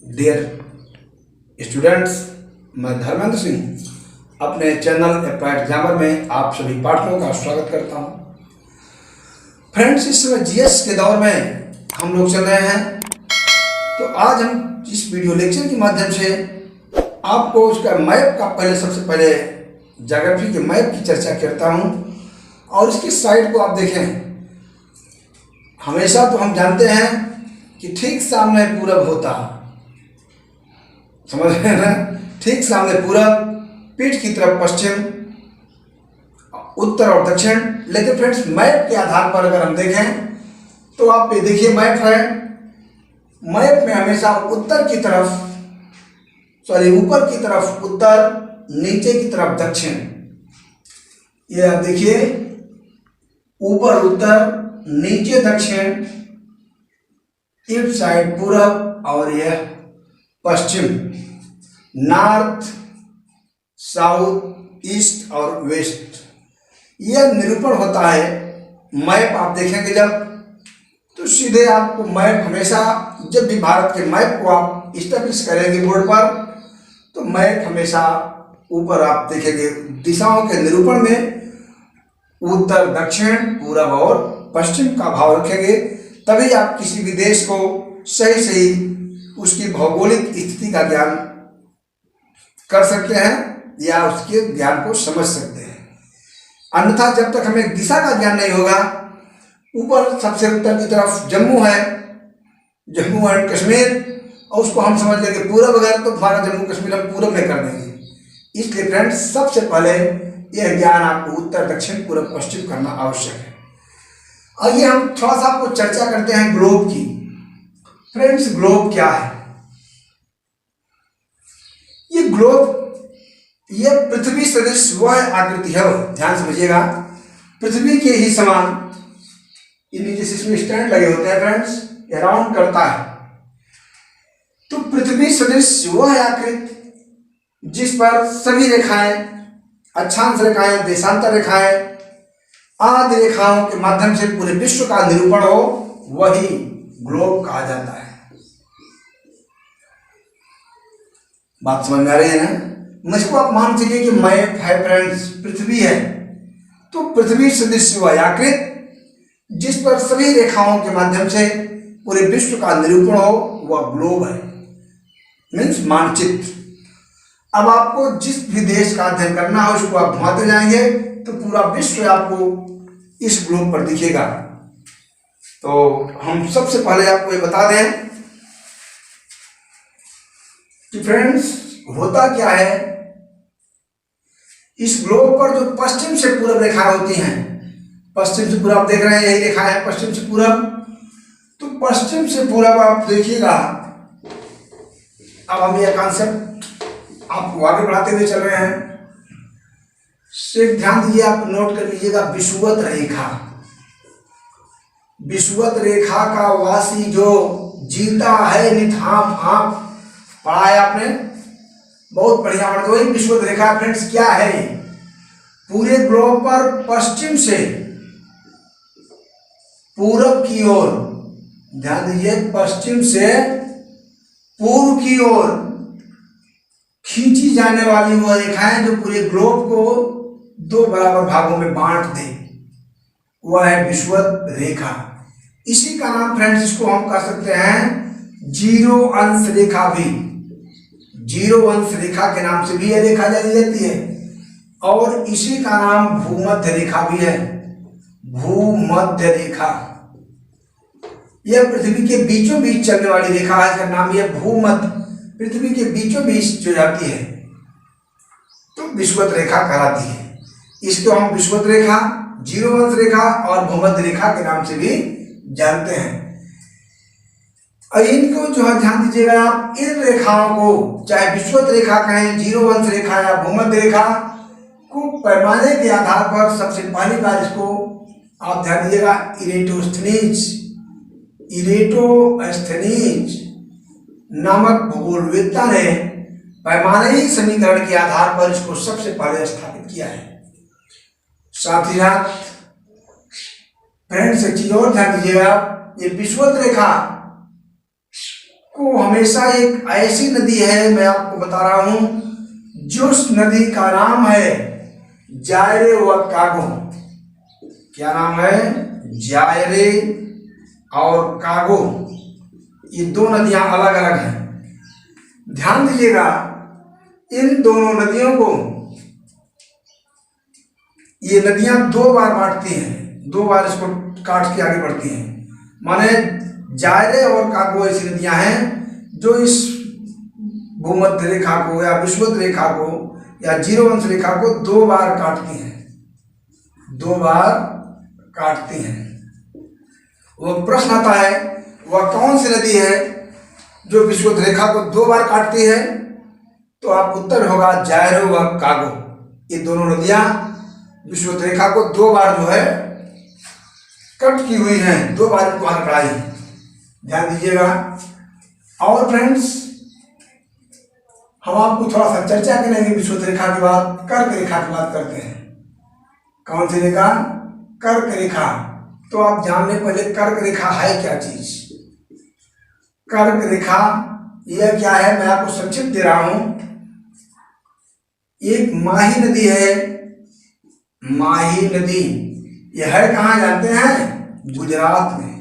Dear students, मैं धर्मेंद्र सिंह अपने channel applied grammar में आप सभी पाठकों का स्वागत करता हूं। फ्रेंड्स, इस समय जीएस के दौर में हम लोग चल रहे हैं, तो आज हम इस वीडियो लेक्चर के माध्यम से आपको उसका मैप का सबसे पहले ज्योग्राफी के मैप की चर्चा करता हूं। और इसकी साइड को आप देखें, हमेशा तो हम जानते हैं कि ठीक सामने पूरब होता, समझ रहे हैं ना, ठीक सामने पूरब, पीठ की तरफ पश्चिम, उत्तर और दक्षिण। लेकिन फ्रेंड्स, मैप के आधार पर अगर हम देखें तो आप ये देखिए मैप है, मैप में हमेशा ऊपर की तरफ उत्तर, नीचे की तरफ दक्षिण। ये आप देखिए, ऊपर उत्तर, नीचे दक्षिण, इस साइड पूरब और यह पश्चिम, नॉर्थ, साउथ, ईस्ट और वेस्ट। यह निरूपण होता है। मैप आप देखेंगे जब, तो सीधे आपको मैप हमेशा, जब भी भारत के मैप को आप स्टैब्लिश करेंगे बोर्ड पर, तो मैप हमेशा ऊपर आप देखेंगे दिशाओं के निरूपण में उत्तर, दक्षिण, पूरब और पश्चिम का भाव रखेंगे। तभी आप किसी भी देश को सही उसकी भौगोलिक स्थिति का ज्ञान कर सकते हैं या उसके ज्ञान को समझ सकते हैं। अन्यथा जब तक हमें दिशा का ज्ञान नहीं होगा, ऊपर सबसे उत्तर की तरफ जम्मू है, जम्मू एंड कश्मीर, और उसको हम समझ लेंगे पूरब, अगर तो हमारा जम्मू कश्मीर हम पूरब में कर देंगे। इसलिए फ्रेंड्स, सबसे पहले यह ज्ञान आपको उत्तर, दक्षिण, पूरब, पश्चिम करना आवश्यक है। आइए हम थोड़ा सा आपको चर्चा करते हैं ग्लोब की। फ्रेंड्स, ग्लोब क्या है? ये ग्लोब, ये पृथ्वी सदृश वह आकृति है, ध्यान समझिएगा, पृथ्वी के ही समान। ये नीचे से इसमें स्टैंड लगे होते हैं फ्रेंड्स, ये राउंड करता है। तो पृथ्वी सदृश वह आकृति जिस पर सभी रेखाएं, अक्षांश रेखाएं, देशांतर रेखाएं आदि रेखाओं के माध्यम से पूरे विश्व का निरूपण हो, वही ग्लोब कहा जाता है। बात समझ में आ रही है ना? मुझको आप मान लीजिए कि मैप है फ्रेंड्स, पृथ्वी है, तो पृथ्वी सदृश वह आकृति जिस पर सभी रेखाओं के माध्यम से पूरे विश्व का निरूपण हो, वह ग्लोब है, मीन्स मानचित्र। अब आपको जिस भी देश का अध्ययन करना है, उसको आप घुमाते जाएंगे तो पूरा विश्व आपको इस ग्लोब पर दिखेगा। तो हम सबसे पहले आपको ये बता दें कि फ्रेंड्स, होता क्या है, इस ग्लोब पर जो पश्चिम से पूरब रेखाएं होती हैं, पश्चिम से पूरब आप देख रहे हैं, यही रेखा है पश्चिम से पूरब। तो पश्चिम से पूरब आप देखिएगा। अब हम यह कॉन्सेप्ट आपको आगे बढ़ाते हुए चल रहे हैं। सिर्फ ध्यान दीजिए, आप नोट कर लीजिएगा, विषुवत रेखा। विषुवत रेखा का वासी जो जीता है निधाम, आप पढ़ा है आपने, बहुत बढ़िया। तो वही विषुवत रेखा फ्रेंड्स क्या है? पूरे ग्लोब पर पश्चिम से पूरब की ओर, ध्यान दीजिए, पश्चिम से पूर्व की ओर खींची जाने वाली वह रेखाएं जो पूरे ग्लोब को दो बराबर भागों में बांट दे, वह है विषुवत रेखा। इसी का नाम फ्रेंड्स, इसको हम कह सकते हैं जीरो अंश रेखा भी। जीरो अंश रेखा के नाम से भी यह रेखा जानी जाती है, और इसी का नाम भूमध्य रेखा भी है। भूमध्य रेखा यह पृथ्वी के बीचों बीच चलने वाली रेखा है, इसका नाम यह भूमध्य, पृथ्वी के बीचों बीच जो जाती है तो विषुवत रेखा कहलाती है। इसको हम विषुवत रेखा, जीरो अंश रेखा और भूमध्य रेखा के नाम से भी जानते हैं। और इनको जो है ध्यान दीजिएगा, आप इन रेखाओं को चाहे विषुवत रेखा कहें, जीरो अंश रेखा या भूमध्य रेखा को पैमाने के आधार पर सबसे पहली बार इसको आप ध्यान दीजिएगा, इरेटोस्थनीज नामक भूगोलवेत्ता ने पैमाने समीकरण के आधार पर इसको सबसे पहले स्थापित किया है। साथ ही साथ फ्रेंड्स, एक चीज और ध्यान दीजिएगा, ये विषुवत रेखा को हमेशा एक ऐसी नदी है, मैं आपको बता रहा हूं, जो उस नदी का नाम है जायरे व कागो। क्या नाम है? जायरे और कागो। ये दो नदियां अलग अलग हैं। ध्यान दीजिएगा, इन दोनों नदियों को ये नदियां दो बार बांटती हैं, दो बार इसको काट के आगे बढ़ती हैं। माने जायरे और कागो ऐसी नदियां हैं जो इस भूमध्य रेखा को या विषुवत रेखा को या जीरो अंश रेखा को दो बार काटती हैं, दो बार काटती हैं। वो प्रश्न आता है, वह कौन सी नदी है जो विषुवत रेखा को दो बार काटती है? तो आप उत्तर होगा जायरे व कागो। ये दोनों नदियां विषुवत रेखा को दो बार जो है कट की हुई हैं, दो बार वहां कढ़ाई है। ध्यान दीजिएगा। और फ्रेंड्स, हम आपको थोड़ा सा चर्चा करेंगे विषुवत रेखा के बाद, कर्क रेखा की बात करते हैं। कौन सी रेखा? कर्क रेखा। तो आप जान लें पहले कर्क रेखा है क्या चीज। कर्क रेखा यह क्या है, मैं आपको संक्षिप्त दे रहा हूं। एक माही नदी है, माही नदी। यह है कहाँ जानते हैं? गुजरात में।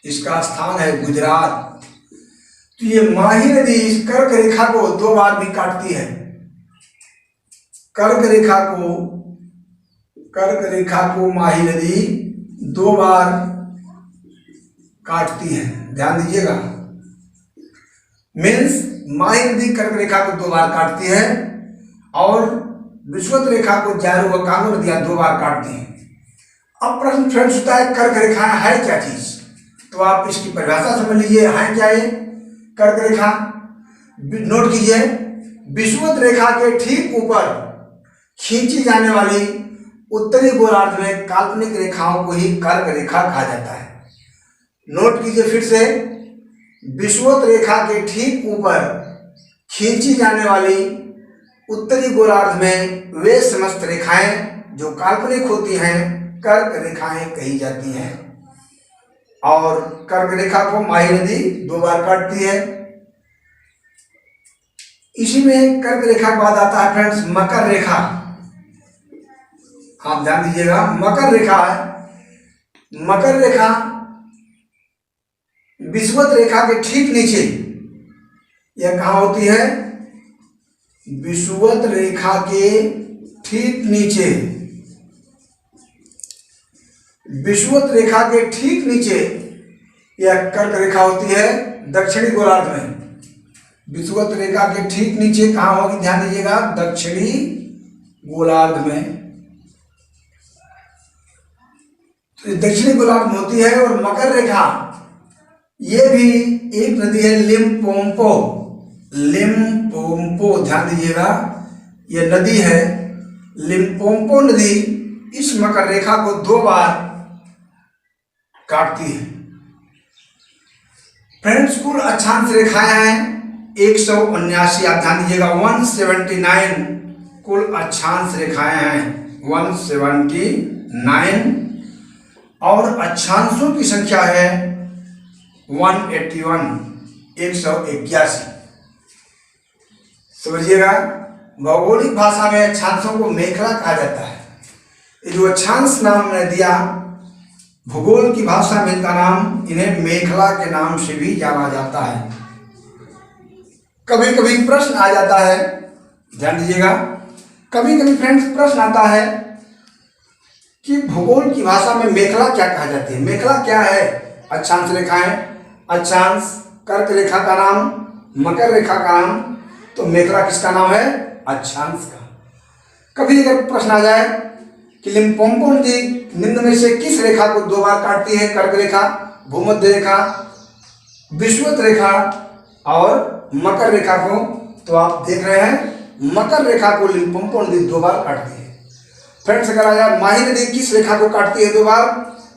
इसका स्थान है गुजरात। तो ये माही नदी इस कर्क रेखा को दो बार भी काटती है। कर्क रेखा को माही नदी दो बार काटती है। ध्यान दीजिएगा। मीन्स माही नदी कर्क रेखा को दो बार काटती है और विषुवत रेखा को जायरे व कागो नदियां दो बार काटती हैं। अब प्रश्न फ्रेंड्स उठता है, कर्क रेखा है क्या चीज? तो आप इसकी परिभाषा समझ लीजिए, है क्या ये कर्क रेखा? नोट कीजिए, विषुवत रेखा के ठीक ऊपर खींची जाने वाली उत्तरी गोलार्ध में काल्पनिक रेखाओं को ही कर्क रेखा कहा जाता है। नोट कीजिए फिर से, विषुवत रेखा के ठीक ऊपर खींची जाने वाली उत्तरी गोलार्ध में वे समस्त रेखाएं जो काल्पनिक होती हैं कर्क रेखाएं कही जाती हैं। और कर्क रेखा को माही नदी दो बार काटती है। इसी में कर्क रेखा के बाद आता है फ्रेंड्स मकर रेखा। आप ध्यान दीजिएगा, मकर रेखा है। मकर रेखा विषुवत रेखा के ठीक नीचे, यह कहाँ होती है? विषुवत रेखा के ठीक नीचे, विषुवत रेखा के ठीक नीचे यह कर्क रेखा होती है दक्षिणी गोलार्ध में। विषुवत रेखा के ठीक नीचे कहाँ होगी? ध्यान दीजिएगा, दक्षिणी गोलार्ध में। तो दक्षिणी गोलार्ध में होती है। और मकर रेखा ये भी एक नदी है, लिम्पोपो। लिम्पोपो, ध्यान दीजिएगा, यह नदी है लिम्पोपो नदी। इस मकर रेखा को दो बार काटती है। फ्रेंड्स, कुल अक्षांश रेखाएं हैं 179। आप ध्यान दीजिएगा, 179 कुल अक्षांश रेखाएं हैं, 179। और अक्षांशों की संख्या है 181, 181। समझिएगा, भौगोलिक भाषा में अक्षांशों को मेखला कहा जाता है। ये जो अक्षांश नाम ने दिया, भूगोल की भाषा में इनका नाम, इन्हें मेखला के नाम से भी जाना जाता है। कभी कभी प्रश्न आ जाता है, ध्यान दीजिएगा, कभी कभी फ्रेंड्स प्रश्न आता है कि भूगोल की भाषा में मेखला क्या कहा जाती है? मेखला क्या है? अक्षांश रेखाएं। अक्षांश कर्क रेखा का नाम, मकर रेखा का नाम, तो मेखला किसका नाम है? अक्षांश का। कभी अगर प्रश्न आ जाए कि लिम्पोपो नदी निम्न में से किस रेखा को दो बार काटती है? कर्क रेखा, भूमध्य रेखा, विषुवत रेखा और मकर रेखा को। तो आप देख रहे हैं मकर रेखा को लिम्पोपो नदी दो बार काटती है। फ्रेंड्स, अगर आ जाए माही नदी किस रेखा को काटती है दो बार,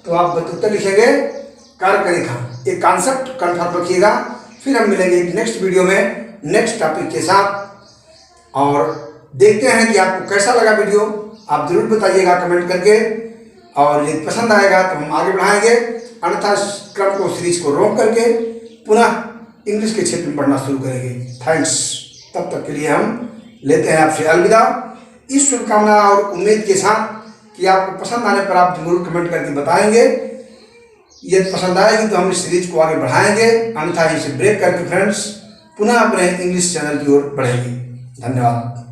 तो आप उत्तर लिखेंगे कर्क रेखा। ये कॉन्सेप्ट कंफर्म रखिएगा। फिर हम मिलेंगे एक नेक्स्ट वीडियो में नेक्स्ट टॉपिक के साथ। और देखते हैं कि आपको कैसा लगा वीडियो, आप जरूर बताइएगा कमेंट करके। और यदि पसंद आएगा तो हम आगे बढ़ाएंगे, अन्यथा क्रम को, सीरीज को रोक करके पुनः इंग्लिश के क्षेत्र में पढ़ना शुरू करेंगे। थैंक्स। तब तक के लिए हम लेते हैं आपसे अलविदा, इस शुभकामना और उम्मीद के साथ कि आपको पसंद आने पर आप जरूर कमेंट करके बताएंगे। यदि पसंद आएगी तो हम इस सीरीज को आगे बढ़ाएंगे, अन्यथा इसे ब्रेक करके फ्रेंड्स पुनः अपने इंग्लिश चैनल की ओर बढ़ेंगे। धन्यवाद।